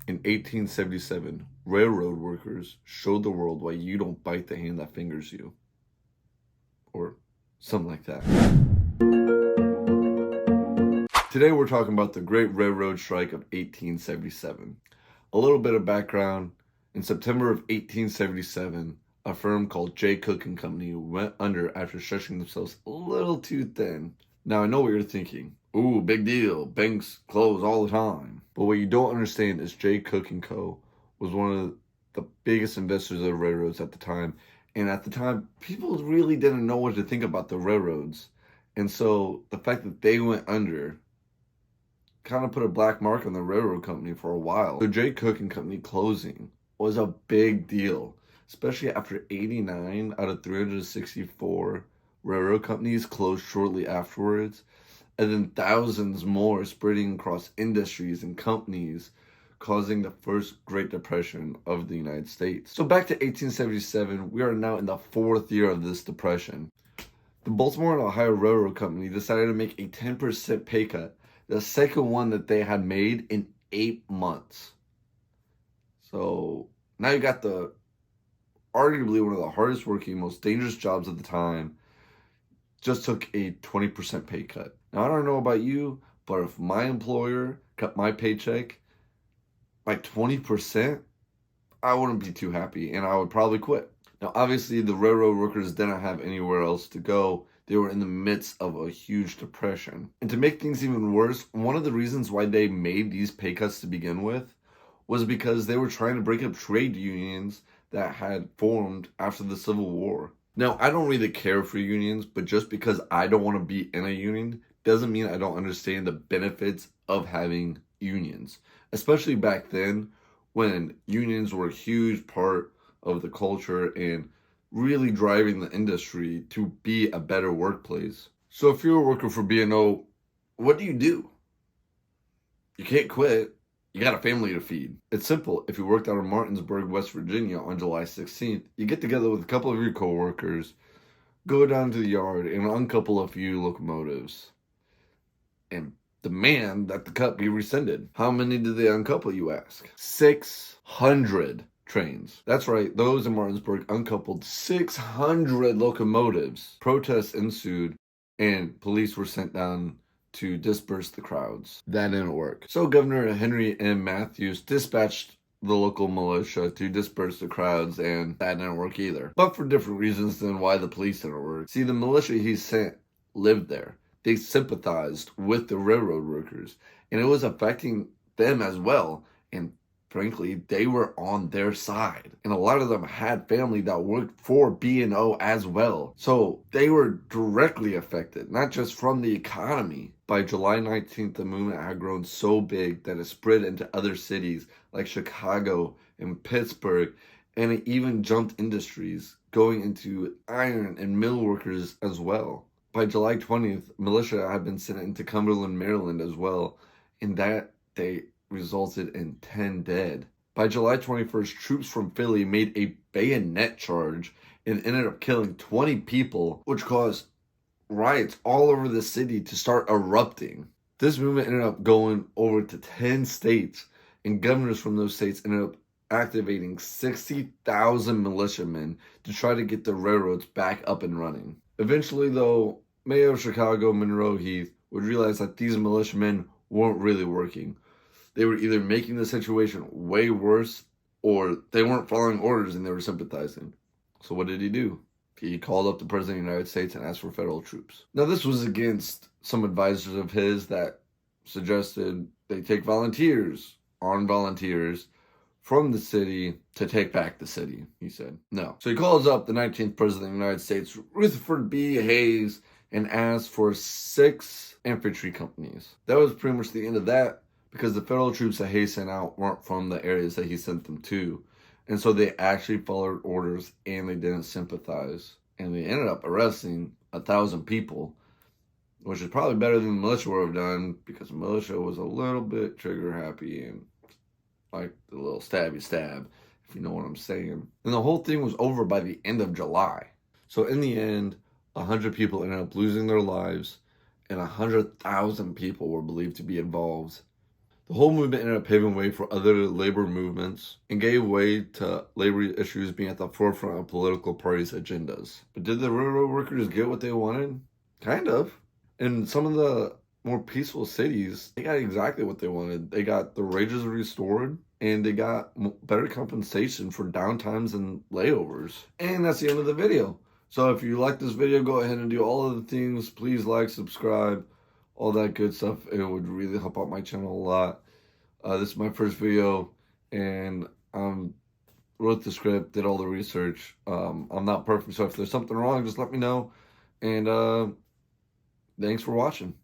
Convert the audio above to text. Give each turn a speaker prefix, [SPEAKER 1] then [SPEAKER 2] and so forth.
[SPEAKER 1] In 1877, railroad workers showed the world why you don't bite the hand that fingers you. Or something like that. Today we're talking about the Great Railroad Strike of 1877. A little bit of background. In September of 1877, a firm called Jay Cooke and Company went under after stretching themselves a little too thin. Now I know what you're thinking. Ooh, big deal. Banks close all the time. But what you don't understand is Jay Cooke and Co. was one of the biggest investors of railroads at the time. And at the time, people really didn't know what to think about the railroads. And so the fact that they went under kind of put a black mark on the railroad company for a while. So Jay Cooke and Company closing was a big deal, especially after 89 out of 364 railroad companies closed shortly afterwards, and then thousands more spreading across industries and companies, causing the first Great Depression of the United States. So back to 1877, we are now in the fourth year of this depression. The Baltimore and Ohio Railroad Company decided to make a 10% pay cut, the second one that they had made in 8 months. So now you got the arguably one of the hardest working, most dangerous jobs at the time, just took a 20% pay cut. Now, I don't know about you, but if my employer cut my paycheck by 20%, I wouldn't be too happy and I would probably quit. Now, obviously, the railroad workers didn't have anywhere else to go. They were in the midst of a huge depression. And to make things even worse, one of the reasons why they made these pay cuts to begin with was because they were trying to break up trade unions that had formed after the Civil War. Now, I don't really care for unions, but just because I don't want to be in a union doesn't mean I don't understand the benefits of having unions, especially back then when unions were a huge part of the culture and really driving the industry to be a better workplace. So if you're a worker for B&O, what do? You can't quit. You got a family to feed. It's simple. If you worked out of Martinsburg, West Virginia on July 16th, you get together with a couple of your coworkers, go down to the yard and uncouple a few locomotives and demand that the cut be rescinded. How many did they uncouple, you ask? 600 trains. That's right, those in Martinsburg uncoupled 600 locomotives. Protests ensued and police were sent down to disperse the crowds. That didn't work. So Governor Henry M. Matthews dispatched the local militia to disperse the crowds, and that didn't work either. But for different reasons than why the police didn't work. See, the militia he sent lived there. They sympathized with the railroad workers, and it was affecting them as well. And frankly, they were on their side. And a lot of them had family that worked for B&O as well. So they were directly affected, not just from the economy. By July 19th, the movement had grown so big that it spread into other cities like Chicago and Pittsburgh, and it even jumped industries, going into iron and mill workers as well. By July 20th, militia had been sent into Cumberland, Maryland as well, and that day resulted in 10 dead. By July 21st, troops from Philly made a bayonet charge and ended up killing 20 people, which caused riots all over the city to start erupting. This movement ended up going over to 10 states, and governors from those states ended up activating 60,000 militiamen to try to get the railroads back up and running. Eventually, though, Mayor of Chicago, Monroe Heath, would realize that these militiamen weren't really working. They were either making the situation way worse or they weren't following orders and they were sympathizing. So what did he do? He called up the President of the United States and asked for federal troops. Now, this was against some advisors of his that suggested they take volunteers, armed volunteers, from the city to take back the city, he said. No. So he calls up the 19th President of the United States, Rutherford B. Hayes, and asks for 6 infantry companies. That was pretty much the end of that, because the federal troops that Hayes sent out weren't from the areas that he sent them to. And so they actually followed orders and they didn't sympathize. And they ended up arresting 1,000 people, which is probably better than the militia would have done, because the militia was a little bit trigger happy and like the little stabby stab, if you know what I'm saying. And the whole thing was over by the end of July. So in the end, 100 people ended up losing their lives and 100,000 people were believed to be involved. The whole movement ended up paving way for other labor movements and gave way to labor issues being at the forefront of political parties' agendas. But did the railroad workers get what they wanted? Kind of. In some of the more peaceful cities, they got exactly what they wanted. They got the wages restored, and they got better compensation for downtimes and layovers. And that's the end of the video. So if you like this video, go ahead and do all of the things. Please like, subscribe, all that good stuff. It would really help out my channel a lot. This is my first video, and wrote the script, did all the research. I'm not perfect, so if there's something wrong, just let me know. And thanks for watching.